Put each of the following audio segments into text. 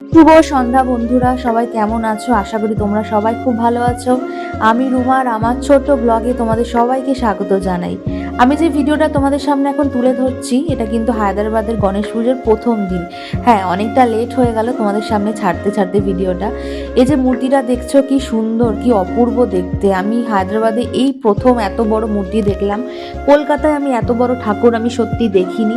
শুভ সন্ধ্যা বন্ধুরা, সবাই কেমন আছো? আশা করি তোমরা সবাই খুব ভালো আছো। আমি রুমা আর আমার ছোট্ট ব্লগে তোমাদের সবাইকে স্বাগত জানাই। আমি যে ভিডিওটা তোমাদের সামনে এখন তুলে ধরছি, এটা কিন্তু হায়দ্রাবাদের গণেশ পুজোর প্রথম দিন। হ্যাঁ, অনেকটা লেট হয়ে গেল তোমাদের সামনে ছাড়তে ছাড়তে ভিডিওটা। এই যে মূর্তিটা দেখছো, কি সুন্দর, কি অপূর্ব দেখতে। আমি হায়দ্রাবাদে এই প্রথম এত বড় মূর্তি দেখলাম। কলকাতায় আমি এত বড় ঠাকুর আমি সত্যি দেখিনি।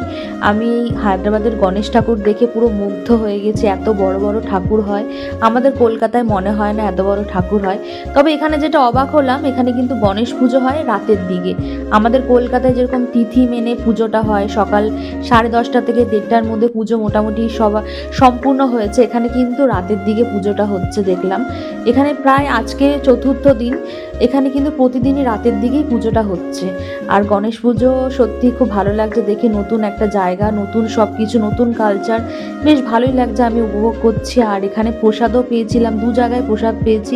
আমি এই হায়দ্রাবাদের গণেশ ঠাকুর দেখে পুরো মুগ্ধ হয়ে গেছি। এত বড় বড় ঠাকুর হয়, আমাদের কলকাতায় মনে হয় না এত বড় ঠাকুর হয়। তবে এখানে যেটা অবাক হলাম, এখানে কিন্তু গণেশ পুজো হয় রাতের দিকে। আমাদের কলকাতায় যেরকম তিথি মেনে পুজোটা হয়, সকাল 10:30 থেকে 1:30টার মধ্যে পুজো মোটামুটি সম্পূর্ণ হয়েছে, এখানে কিন্তু রাতের দিকে পুজোটা হচ্ছে দেখলাম। এখানে প্রায় আজকে চতুর্থ দিন, এখানে কিন্তু প্রতিদিনই রাতের দিকেই পুজোটা হচ্ছে। আর গণেশ পুজো সত্যি খুব ভালো লাগছে দেখে, নতুন একটা জায়গা, নতুন সব কিছু, নতুন কালচার, বেশ ভালোই লাগছে, আমি উপভোগ করছি। আর এখানে প্রসাদও পেয়েছিলাম, 2 জায়গায় প্রসাদ পেয়েছি।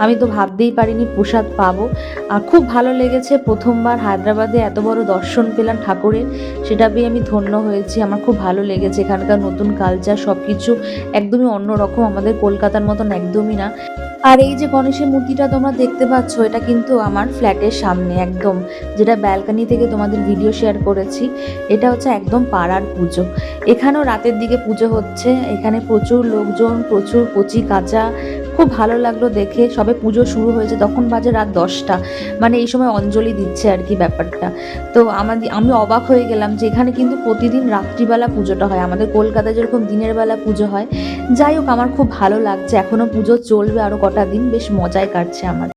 আমি তো ভাবতেই পারিনি প্রসাদ পাবো। আর খুব ভালো লেগেছে, প্রথমবার হায়দ্রাবাদে এত বড় দর্শন পেলাম ঠাকুরের, সেটা পেয়ে আমি ধন্য হয়েছি। আমার খুব ভালো লেগেছে, এখানকার নতুন কালচার সব কিছু একদমই অন্যরকম, আমাদের কলকাতার মতন একদমই না। আর এই যে গণেশের মূর্তিটা তোমরা দেখতে পাচ্ছ, এটা কিন্তু আমার ফ্ল্যাটের সামনে একদম, যেটা ব্যালকনি থেকে তোমাদের ভিডিও শেয়ার করেছি। এটা হচ্ছে একদম পাড়ার পুজো। এখানেও রাতের দিকে পুজো হচ্ছে, এখানে প্রচুর লোকজন, প্রচুর কচি কাঁচা। খুব ভালো লাগলো দেখে। সবে পুজো শুরু হয়েছে, তখন বাজে রাত 10টা, মানে এই সময় অঞ্জলি দিচ্ছে আর কি ব্যাপারটা। তো আমি অবাক হয়ে গেলাম যে এখানে কিন্তু প্রতিদিন রাত্রিবেলা পুজোটা হয়, আমাদের কলকাতায় যেরকম দিনের বেলা পুজো হয়। যাই হোক, আমার খুব ভালো লাগছে, এখনো পুজো চলবে আরো কটা দিন, বেশ মজায় কাটছে আমার।